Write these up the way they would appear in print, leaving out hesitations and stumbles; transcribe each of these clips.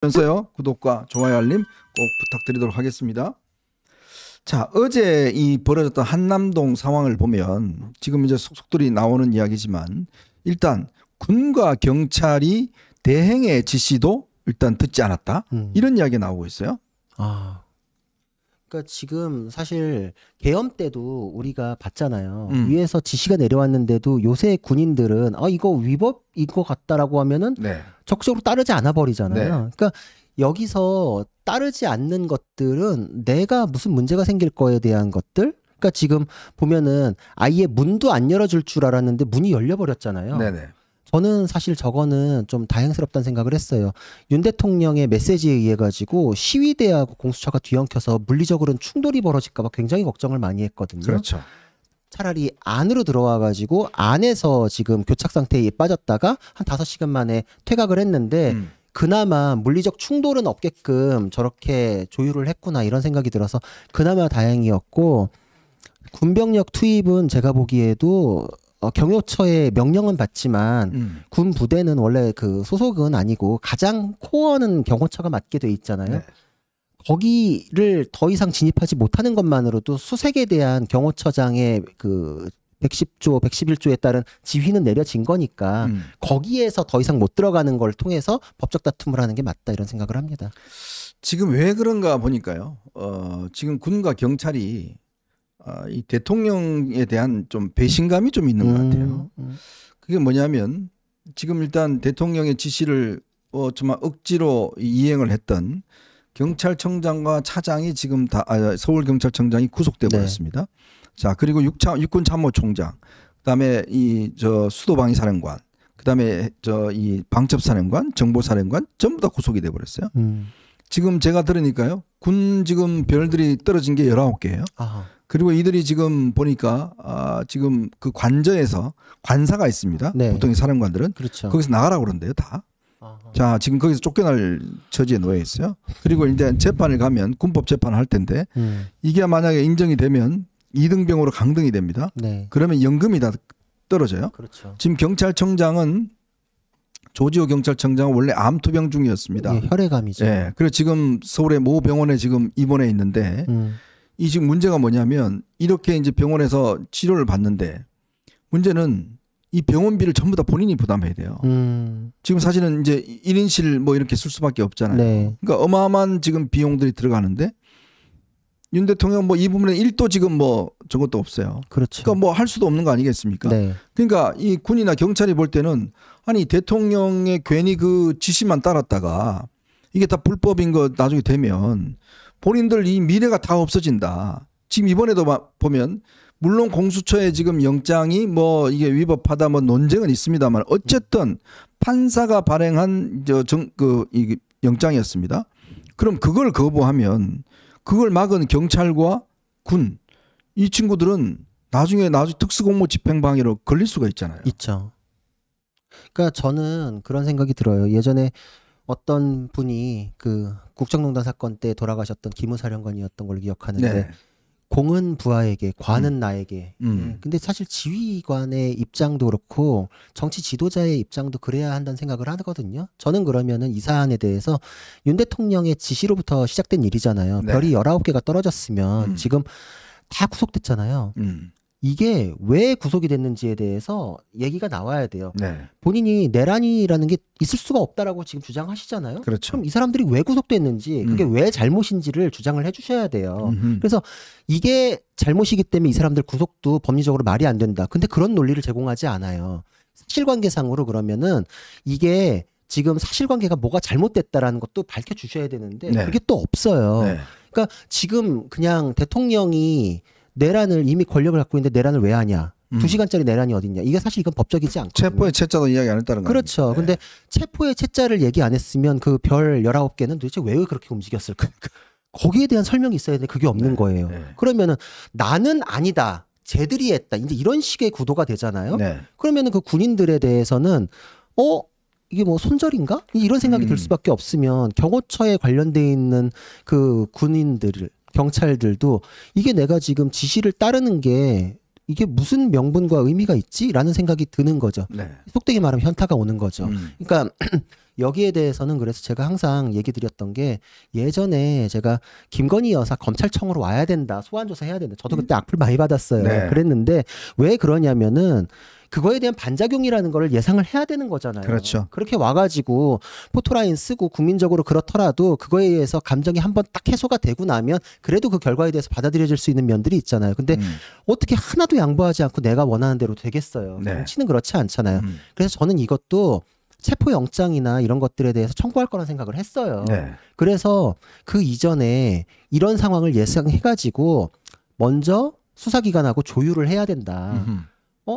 면서요 구독과 좋아요 알림 꼭 부탁드리도록 하겠습니다. 자, 어제 이 벌어졌던 한남동 상황을 보면 지금 이제 속속들이 나오는 이야기지만 일단 군과 경찰이 대행의 지시도 일단 듣지 않았다 이런 이야기가 나오고 있어요. 그러니까 지금 사실 계엄 때도 우리가 봤잖아요. 위에서 지시가 내려왔는데도 요새 군인들은 이거 위법인 것 같다라고 하면은 적극적으로 따르지 않아 버리잖아요. 그러니까 여기서 따르지 않는 것들은 내가 무슨 문제가 생길 거에 대한 것들. 그러니까 지금 보면은 아예 문도 안 열어줄 줄 알았는데 문이 열려버렸잖아요. 저는 사실 저거는 좀 다행스럽다는 생각을 했어요. 윤 대통령의 메시지에 의해 가지고 시위대하고 공수처가 뒤엉켜서 물리적으로는 충돌이 벌어질까 봐 굉장히 걱정을 많이 했거든요. 그렇죠. 차라리 안으로 들어와 가지고 안에서 지금 교착 상태에 빠졌다가 한 5시간 만에 퇴각을 했는데 그나마 물리적 충돌은 없게끔 저렇게 조율을 했구나 이런 생각이 들어서 그나마 다행이었고, 군병력 투입은 제가 보기에도 경호처의 명령은 받지만 군 부대는 원래 그 소속은 아니고 가장 코어는 경호처가 맡게 돼 있잖아요. 거기를 더 이상 진입하지 못하는 것만으로도 수색에 대한 경호처장의 그 110조, 111조에 따른 지휘는 내려진 거니까 거기에서 더 이상 못 들어가는 걸 통해서 법적 다툼을 하는 게 맞다 이런 생각을 합니다. 지금 왜 그런가 보니까요. 지금 군과 경찰이 이 대통령에 대한 좀 배신감이 좀 있는 것 같아요. 그게 뭐냐면 지금 일단 대통령의 지시를 정말 억지로 이행을 했던 경찰청장과 차장이 지금 다 서울경찰청장이 구속돼 버렸습니다. 자, 그리고 육군참모총장, 그다음에 이 수도방위사령관, 그다음에 이 방첩사령관, 정보사령관 전부 다 구속이 돼 버렸어요. 지금 제가 들으니까요. 군 지금 별들이 떨어진 게 19개예요. 그리고 이들이 지금 보니까 지금 그 관저에서 관사가 있습니다. 보통 사령관들은 거기서 나가라고 그러는데요, 다. 자, 지금 거기서 쫓겨날 처지에 놓여 있어요. 그리고 이제 재판을 가면 군법 재판을 할 텐데 이게 만약에 인정이 되면 2등병으로 강등이 됩니다. 그러면 연금이 다 떨어져요. 지금 경찰청장은 조지호 경찰청장은 원래 암투병 중이었습니다. 혈액암이죠. 그래서 지금 서울의 모 병원에 지금 입원해 있는데 이 지금 문제가 뭐냐면 이렇게 이제 병원에서 치료를 받는데 문제는 이 병원비를 전부 다 본인이 부담해야 돼요. 지금 사실은 이제 1인실 뭐 이렇게 쓸 수밖에 없잖아요. 그러니까 어마어마한 지금 비용들이 들어가는데 윤 대통령 뭐 이 부분에 1도 지금 뭐 저것도 없어요. 그러니까 뭐 할 수도 없는 거 아니겠습니까? 그러니까 이 군이나 경찰이 볼 때는 아니 대통령의 괜히 그 지시만 따랐다가 이게 다 불법인 거 나중에 되면 본인들 이 미래가 다 없어진다. 지금 이번에도 보면 물론 공수처의 지금 영장이 뭐 이게 위법하다 뭐 논쟁은 있습니다만 어쨌든 판사가 발행한 이 영장이었습니다. 그럼 그걸 거부하면 그걸 막은 경찰과 군 이 친구들은 나중에 특수공무 집행방해로 걸릴 수가 있잖아요. 있죠. 그러니까 저는 그런 생각이 들어요. 예전에 어떤 분이 그 국정농단 사건 때 돌아가셨던 기무사령관이었던 걸 기억하는데 공은 부하에게 관은 나에게. 근데 사실 지휘관의 입장도 그렇고 정치 지도자의 입장도 그래야 한다는 생각을 하거든요. 저는 그러면은 이 사안에 대해서 윤 대통령의 지시로부터 시작된 일이잖아요. 별이 19개가 떨어졌으면 지금 다 구속됐잖아요. 이게 왜 구속이 됐는지에 대해서 얘기가 나와야 돼요. 본인이 내란이라는 게 있을 수가 없다라고 지금 주장하시잖아요. 그럼 이 사람들이 왜 구속됐는지 그게 왜 잘못인지를 주장을 해주셔야 돼요. 그래서 이게 잘못이기 때문에 이 사람들 구속도 법리적으로 말이 안 된다. 근데 그런 논리를 제공하지 않아요. 사실관계상으로 그러면은 이게 지금 사실관계가 뭐가 잘못됐다라는 것도 밝혀주셔야 되는데 그게 또 없어요. 그러니까 지금 그냥 대통령이 내란을 이미 권력을 갖고 있는데 내란을 왜 하냐. 2시간짜리 내란이 어딨냐. 이게 사실 이건 법적이지 않거든요. 체포의 채자도 이야기 안 했다는 거죠. 그렇죠. 근데 체포의 채자를 얘기 안 했으면 그 별 19개는 도대체 왜 그렇게 움직였을까. 거기에 대한 설명이 있어야 되는데 그게 없는 거예요. 그러면은 나는 아니다. 쟤들이 했다. 이제 이런 식의 구도가 되잖아요. 그러면은 그 군인들에 대해서는 이게 뭐 손절인가? 이런 생각이 들 수밖에 없으면 경호처에 관련돼 있는 그 군인들 경찰들도 이게 내가 지금 지시를 따르는 게 이게 무슨 명분과 의미가 있지? 라는 생각이 드는 거죠. 속되게 말하면 현타가 오는 거죠. 그러니까 여기에 대해서는 그래서 제가 항상 얘기 드렸던 게 예전에 제가 김건희 여사 검찰청으로 와야 된다. 소환조사 해야 된다. 저도 그때 악플 많이 받았어요. 네. 그랬는데 왜 그러냐면은 그거에 대한 반작용이라는 거를 예상을 해야 되는 거잖아요. 그렇죠. 그렇게 와가지고 포토라인 쓰고 국민적으로 그렇더라도 그거에 의해서 감정이 한번 딱 해소가 되고 나면 그래도 그 결과에 대해서 받아들여질 수 있는 면들이 있잖아요. 근데 어떻게 하나도 양보하지 않고 내가 원하는 대로 되겠어요. 네. 정치는 그렇지 않잖아요. 그래서 저는 이것도 체포영장이나 이런 것들에 대해서 청구할 거란 생각을 했어요. 네. 그래서 그 이전에 이런 상황을 예상해가지고 먼저 수사기관하고 조율을 해야 된다.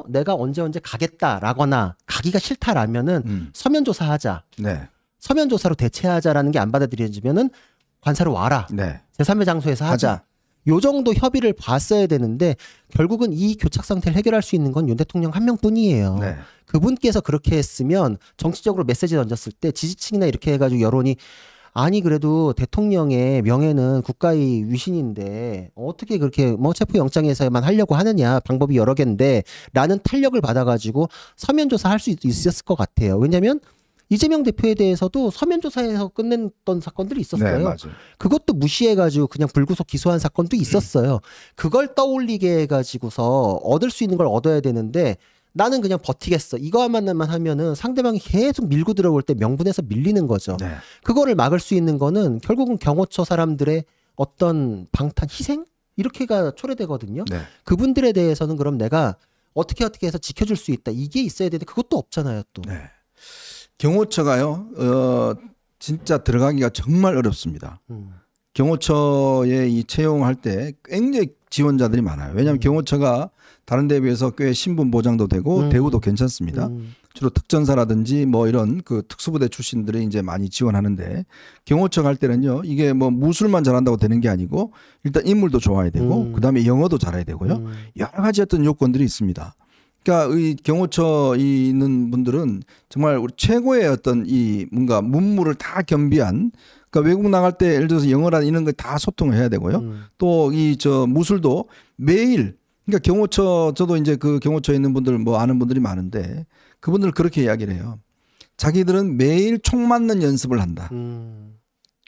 내가 언제 가겠다라거나 가기가 싫다라면은 서면 조사하자. 네. 서면 조사로 대체하자라는 게 안 받아들여지면은 관사로 와라. 네. 제3의 장소에서 하자. 요 정도 협의를 봤어야 되는데 결국은 이 교착 상태를 해결할 수 있는 건 윤 대통령 한 명뿐이에요. 네. 그분께서 그렇게 했으면 정치적으로 메시지 던졌을 때 지지층이나 이렇게 해가지고 여론이 아니 그래도 대통령의 명예는 국가의 위신인데 어떻게 그렇게 뭐 체포영장에서만 하려고 하느냐 방법이 여러 개인데 라는 탄력을 받아가지고 서면조사 할 수 있었을 것 같아요. 왜냐하면 이재명 대표에 대해서도 서면조사에서 끝냈던 사건들이 있었어요. 네, 맞아요. 그것도 무시해가지고 그냥 불구속 기소한 사건도 있었어요. 그걸 떠올리게 해가지고서 얻을 수 있는 걸 얻어야 되는데 나는 그냥 버티겠어. 이거만 하면은 상대방이 계속 밀고 들어올 때 명분에서 밀리는 거죠. 네. 그거를 막을 수 있는 거는 결국은 경호처 사람들의 어떤 방탄 희생? 이렇게가 초래되거든요. 네. 그분들에 대해서는 그럼 내가 어떻게 해서 지켜줄 수 있다. 이게 있어야 되는데 그것도 없잖아요. 또. 네. 경호처가요. 진짜 들어가기가 정말 어렵습니다. 경호처에 이 채용할 때 굉장히 지원자들이 많아요. 왜냐하면 경호처가 다른 데에 비해서 꽤 신분 보장도 되고 대우도 괜찮습니다. 주로 특전사라든지 뭐 이런 그 특수부대 출신들이 이제 많이 지원하는데 경호처 갈 때는요. 이게 뭐 무술만 잘한다고 되는 게 아니고 일단 인물도 좋아야 되고 그다음에 영어도 잘해야 되고요. 여러 가지 어떤 요건들이 있습니다. 그러니까 이 경호처에 있는 분들은 정말 우리 최고의 어떤 이 뭔가 문무를 다 겸비한 그러니까 외국 나갈 때 예를 들어서 영어나 이런 거 다 소통을 해야 되고요. 또 이 무술도 매일 그러니까 경호처 저도 이제 그 경호처에 있는 분들 뭐 아는 분들이 많은데 그분들 그렇게 이야기를 해요. 자기들은 매일 총 맞는 연습을 한다.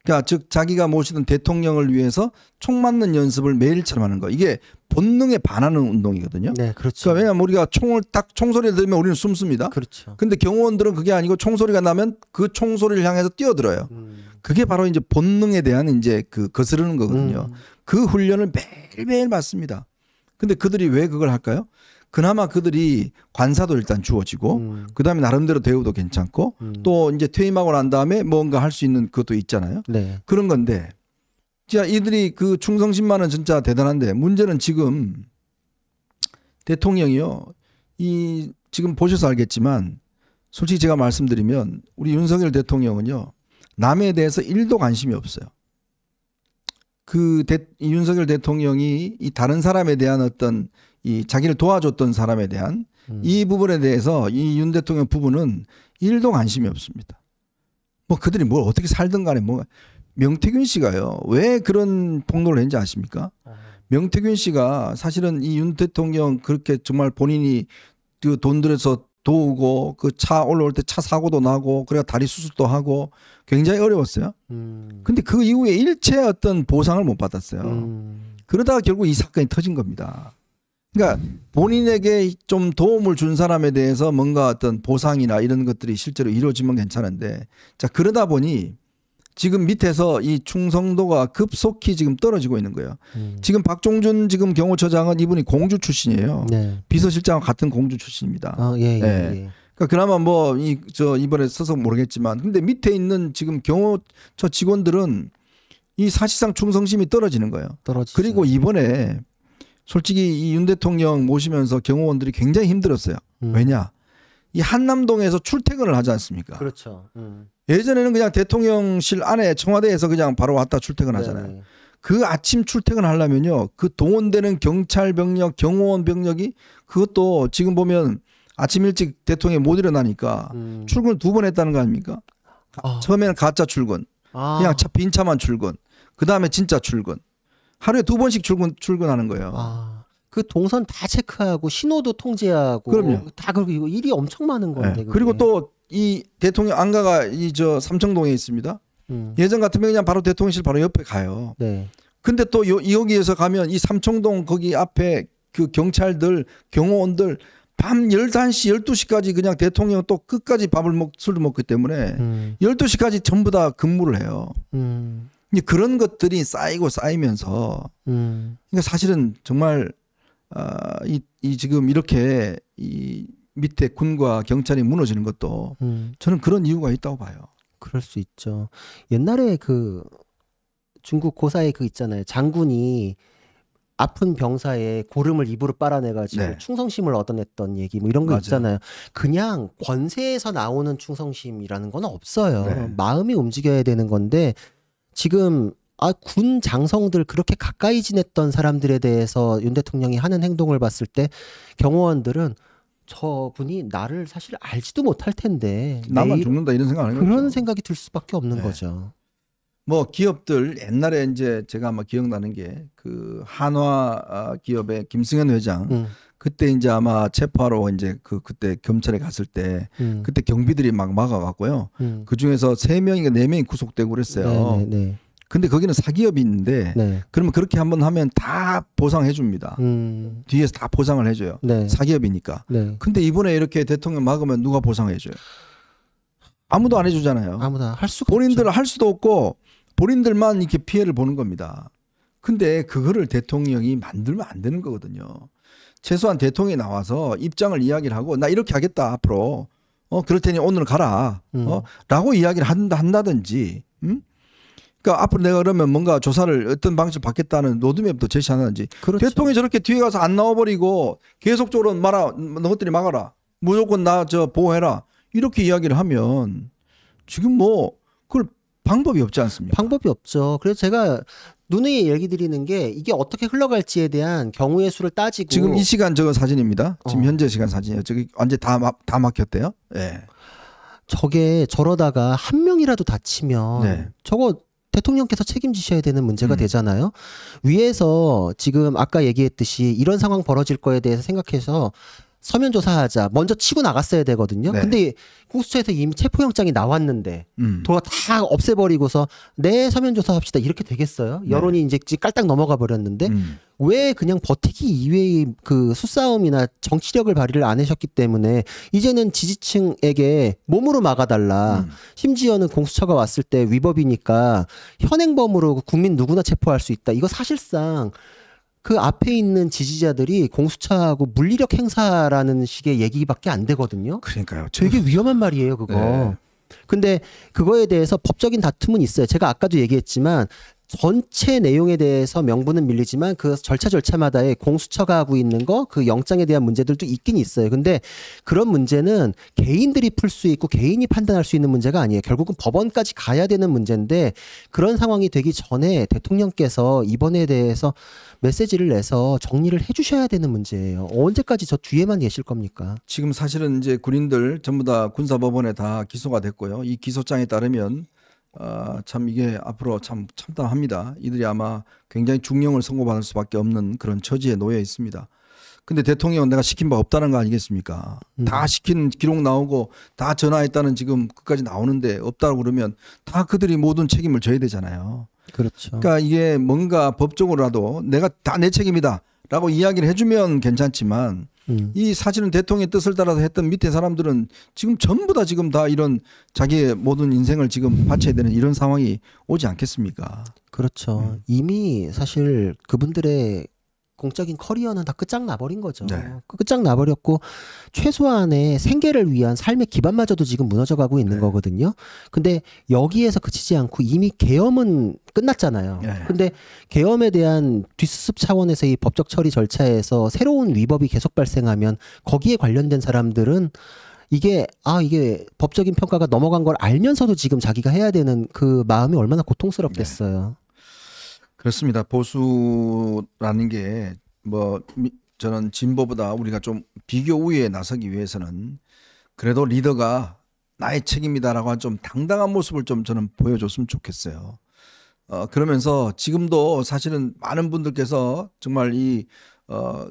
그러니까 즉 자기가 모시던 대통령을 위해서 총 맞는 연습을 매일처럼 하는 거. 이게 본능에 반하는 운동이거든요. 네, 그렇죠. 그러니까 왜냐하면 우리가 총을 딱 총소리를 들으면 우리는 숨습니다. 그렇죠. 근데 경호원들은 그게 아니고 총소리가 나면 그 총소리를 향해서 뛰어들어요. 그게 바로 이제 본능에 대한 이제 그 거스르는 거거든요. 그 훈련을 매일매일 받습니다. 근데 그들이 왜 그걸 할까요? 그나마 그들이 관사도 일단 주어지고 그다음에 나름대로 대우도 괜찮고 또 이제 퇴임하고 난 다음에 뭔가 할 수 있는 그것도 있잖아요. 네. 그런 건데 진짜 이들이 그 충성심만은 진짜 대단한데 문제는 지금 대통령이요. 이 지금 보셔서 알겠지만 솔직히 제가 말씀드리면 우리 윤석열 대통령은요. 남에 대해서 1도 관심이 없어요. 이 윤석열 대통령이 이 다른 사람에 대한 어떤 이 자기를 도와줬던 사람에 대한 이 부분에 대해서 이 윤 대통령 부분은 1도 관심이 없습니다. 뭐 그들이 뭘 어떻게 살든 간에 뭐 명태균 씨가요. 왜 그런 폭로를 했는지 아십니까? 명태균 씨가 사실은 이 윤 대통령 그렇게 정말 본인이 그 돈 들여서 도우고 그 차 올라올 때 차 사고도 나고 그래가 다리 수술도 하고 굉장히 어려웠어요. 근데 그 이후에 일체 어떤 보상을 못 받았어요. 그러다가 결국 이 사건이 터진 겁니다. 그러니까 본인에게 좀 도움을 준 사람에 대해서 뭔가 어떤 보상이나 이런 것들이 실제로 이루어지면 괜찮은데 자 그러다 보니 지금 밑에서 이 충성도가 급속히 지금 떨어지고 있는 거예요. 지금 박종준 지금 경호처장은 이분이 공주 출신이에요. 네. 비서실장과 같은 공주 출신입니다. 예. 그러니까 그나마 뭐 이번에 써서 모르겠지만 근데 밑에 있는 지금 경호처 직원들은 이 사실상 충성심이 떨어지는 거예요. 떨어지죠. 그리고 이번에 솔직히 이 윤 대통령 모시면서 경호원들이 굉장히 힘들었어요. 왜냐? 이 한남동에서 출퇴근을 하지 않습니까? 그렇죠. 예전에는 그냥 대통령실 안에 청와대에서 그냥 바로 왔다 출퇴근하잖아요. 네. 그 아침 출퇴근하려면요. 그 동원되는 경찰 병력, 경호원 병력이 그것도 지금 보면 아침 일찍 대통령이 못 일어나니까 출근을 2번 했다는 거 아닙니까? 처음에는 가짜 출근. 그냥 빈 차만 출근. 그다음에 진짜 출근. 하루에 2번씩 출근하는 거예요. 그 동선 다 체크하고 신호도 통제하고 그럼요. 다 그리고 이거 일이 엄청 많은 건데. 네. 그리고 또 이 대통령 안가가 이 저 삼청동에 있습니다. 예전 같으면 그냥 바로 대통령실 바로 옆에 가요. 네. 근데 또 여기에서 가면 이 삼청동 거기 앞에 그 경찰들 경호원들 밤 11시 12시까지 그냥 대통령 또 끝까지 술을 먹기 때문에 12시까지 전부 다 근무를 해요. 그런 것들이 쌓이면서 그러니까 사실은 정말 이 지금 이렇게 이 밑에 군과 경찰이 무너지는 것도 저는 그런 이유가 있다고 봐요. 그럴 수 있죠. 옛날에 그 중국 고사에 그 있잖아요. 장군이 아픈 병사의 고름을 입으로 빨아내가지고 네. 충성심을 얻어냈던 얘기 뭐 이런 거 맞아요. 있잖아요. 그냥 권세에서 나오는 충성심이라는 건 없어요. 네. 마음이 움직여야 되는 건데 지금 군 장성들 그렇게 가까이 지냈던 사람들에 대해서 윤 대통령이 하는 행동을 봤을 때 경호원들은 저분이 나를 사실 알지도 못할 텐데 나만 내일 죽는다 이런 생각 안 해요. 그런 생각이 들 수밖에 없는 네. 거죠. 뭐 기업들 옛날에 이제 제가 아마 기억나는 게 그 한화 기업의 김승현 회장 그때 이제 아마 체포하러 이제 그때 경찰에 갔을 때 그때 경비들이 막 막아갔고요. 그 중에서 3명인가 4명이 구속되고 그랬어요. 네. 근데 거기는 사기업이 있는데 네. 그러면 그렇게 한번 하면 다 보상해 줍니다. 뒤에서 다 보상을 해줘요. 네. 사기업이니까. 네. 근데 이번에 이렇게 대통령 막으면 누가 보상해줘요? 아무도 안 해주잖아요. 아무나 할 수가 본인들 없죠. 할 수도 없고 본인들만 이렇게 피해를 보는 겁니다. 근데 그거를 대통령이 만들면 안 되는 거거든요. 최소한 대통령이 나와서 입장을 이야기를 하고 나 이렇게 하겠다 앞으로 그럴 테니 오늘 가라 라고 이야기를 한다든지 그러니까 앞으로 내가 그러면 뭔가 조사를 어떤 방식으로 받겠다는 로드맵도 제시하는지 그렇죠. 대통령이 저렇게 뒤에 가서 안 나와버리고 계속적으로 너것들이 막아라 무조건 나 저 보호해라 이렇게 이야기를 하면 지금 뭐 그걸 방법이 없지 않습니까? 방법이 없죠. 그래서 제가 누누이 얘기 드리는 게 이게 어떻게 흘러갈지에 대한 경우의 수를 따지고 지금 이 시간 저거 사진입니다. 지금 현재 시간 사진이에요. 저기 완전 다 막혔대요. 예. 저게 저러다가 한 명이라도 다치면 네. 저거 대통령께서 책임지셔야 되는 문제가 되잖아요. 위에서 지금 아까 얘기했듯이 이런 상황 벌어질 거에 대해서 생각해서 서면 조사하자. 먼저 치고 나갔어야 되거든요. 네. 근데 공수처에서 이미 체포영장이 나왔는데 다 없애버리고서 네 서면 조사합시다. 이렇게 되겠어요? 여론이 이제 깔딱 넘어가 버렸는데 왜 그냥 버티기 이외의 그 수싸움이나 정치력을 발휘를 안 하셨기 때문에 이제는 지지층에게 몸으로 막아달라. 심지어는 공수처가 왔을 때 위법이니까 현행범으로 국민 누구나 체포할 수 있다. 이거 사실상 그 앞에 있는 지지자들이 공수처하고 물리력 행사라는 식의 얘기밖에 안 되거든요. 그러니까요. 되게 위험한 말이에요, 그거. 네. 근데 그거에 대해서 법적인 다툼은 있어요. 제가 아까도 얘기했지만 전체 내용에 대해서 명분은 밀리지만 그 절차마다의 공수처가 하고 있는 거 그 영장에 대한 문제들도 있긴 있어요. 근데 그런 문제는 개인들이 풀 수 있고 개인이 판단할 수 있는 문제가 아니에요. 결국은 법원까지 가야 되는 문제인데 그런 상황이 되기 전에 대통령께서 이번에 대해서 메시지를 내서 정리를 해주셔야 되는 문제예요. 언제까지 저 뒤에만 계실 겁니까? 지금 사실은 이제 군인들 전부 다 군사법원에 다 기소가 됐고요. 이 기소장에 따르면 참 이게 앞으로 참 참담합니다. 이들이 아마 굉장히 중형을 선고받을 수밖에 없는 그런 처지에 놓여 있습니다. 근데 대통령은 내가 시킨 바 없다는 거 아니겠습니까? 다 시킨 기록 나오고 다 전화했다는 지금 끝까지 나오는데 없다고 그러면 다 그들이 모든 책임을 져야 되잖아요. 그렇죠. 그러니까 이게 뭔가 법적으로라도 내가 다 내 책임이다 라고 이야기를 해주면 괜찮지만 이 사실은 대통령의 뜻을 따라서 했던 밑에 사람들은 지금 전부 다 지금 다 이런 자기의 모든 인생을 지금 바쳐야 되는 이런 상황이 오지 않겠습니까? 그렇죠. 이미 사실 그분들의 공적인 커리어는 다 끝장나버린 거죠. 네. 끝장나버렸고 최소한의 생계를 위한 삶의 기반마저도 지금 무너져가고 있는 거거든요. 근데 여기에서 그치지 않고 이미 계엄은 끝났잖아요. 네. 근데 계엄에 대한 뒷수습 차원에서 이 법적 처리 절차에서 새로운 위법이 계속 발생하면 거기에 관련된 사람들은 이게 법적인 평가가 넘어간 걸 알면서도 지금 자기가 해야 되는 그 마음이 얼마나 고통스럽겠어요. 그렇습니다. 보수라는 게 뭐 저는 진보보다 우리가 좀 비교 우위에 나서기 위해서는 그래도 리더가 나의 책임이다라고 한 좀 당당한 모습을 좀 저는 보여줬으면 좋겠어요. 그러면서 지금도 사실은 많은 분들께서 정말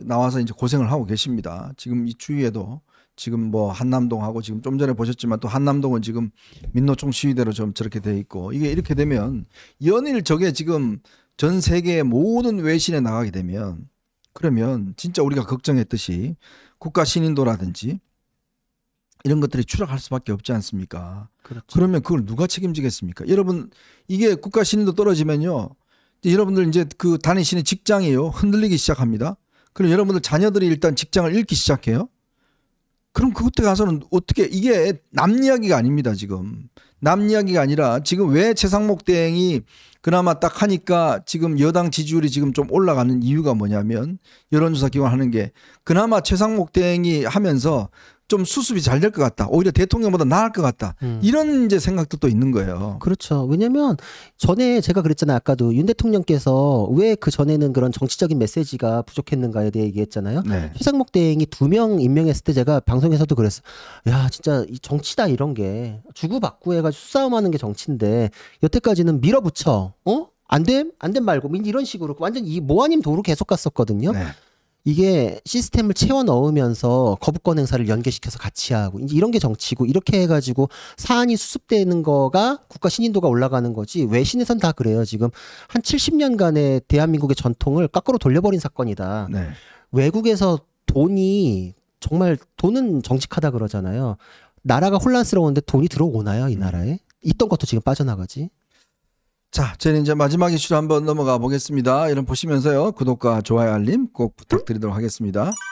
나와서 이제 고생을 하고 계십니다. 지금 이 추위에도 지금 뭐 한남동하고 지금 좀 전에 보셨지만 또 한남동은 지금 민노총 시위대로 좀 저렇게 돼 있고 이게 이렇게 되면 연일 저게 지금 전 세계의 모든 외신에 나가게 되면 그러면 진짜 우리가 걱정했듯이 국가 신인도라든지 이런 것들이 추락할 수밖에 없지 않습니까? 그렇죠. 그러면 그걸 누가 책임지겠습니까? 여러분 이게 국가 신인도 떨어지면요. 여러분들 이제 그 다니시는 직장이요. 흔들리기 시작합니다. 그럼 여러분들 자녀들이 일단 직장을 잃기 시작해요. 그럼 그때 가서는 어떻게 이게 남 이야기가 아닙니다. 지금 남 이야기가 아니라 지금 왜 최상목 대행이 그나마 딱 하니까 지금 여당 지지율이 지금 좀 올라가는 이유가 뭐냐면 여론조사 기관 하는 게 그나마 최상목 대행이 하면서 좀 수습이 잘 될 것 같다. 오히려 대통령보다 나을 것 같다. 이런 이제 생각도 또 있는 거예요. 그렇죠. 왜냐면 전에 제가 그랬잖아요. 아까도 윤 대통령께서 왜 그 전에는 그런 정치적인 메시지가 부족했는가에 대해 얘기했잖아요. 네. 최상목 대행이 2명 임명했을 때 제가 방송에서도 그랬어. 야, 진짜 이 정치다 이런 게 주고받고 해가지고 수싸움하는 게 정치인데 여태까지는 밀어붙여. 안 됨 말고 이런 식으로 완전 이 모아님 도로 계속 갔었거든요. 네. 이게 시스템을 채워 넣으면서 거부권 행사를 연계시켜서 같이 하고 이제 이런 게 정치고 이렇게 해가지고 사안이 수습되는 거가 국가 신인도가 올라가는 거지 외신에선 다 그래요. 지금 한 70년간의 대한민국의 전통을 거꾸로 돌려버린 사건이다. 네. 외국에서 돈이 정말 돈은 정직하다 그러잖아요. 나라가 혼란스러운데 돈이 들어오나요? 이 나라에? 있던 것도 지금 빠져나가지. 자, 저는 이제 마지막 이슈로 한번 넘어가 보겠습니다. 이런 보시면서요. 구독과 좋아요 알림 꼭 부탁드리도록 하겠습니다.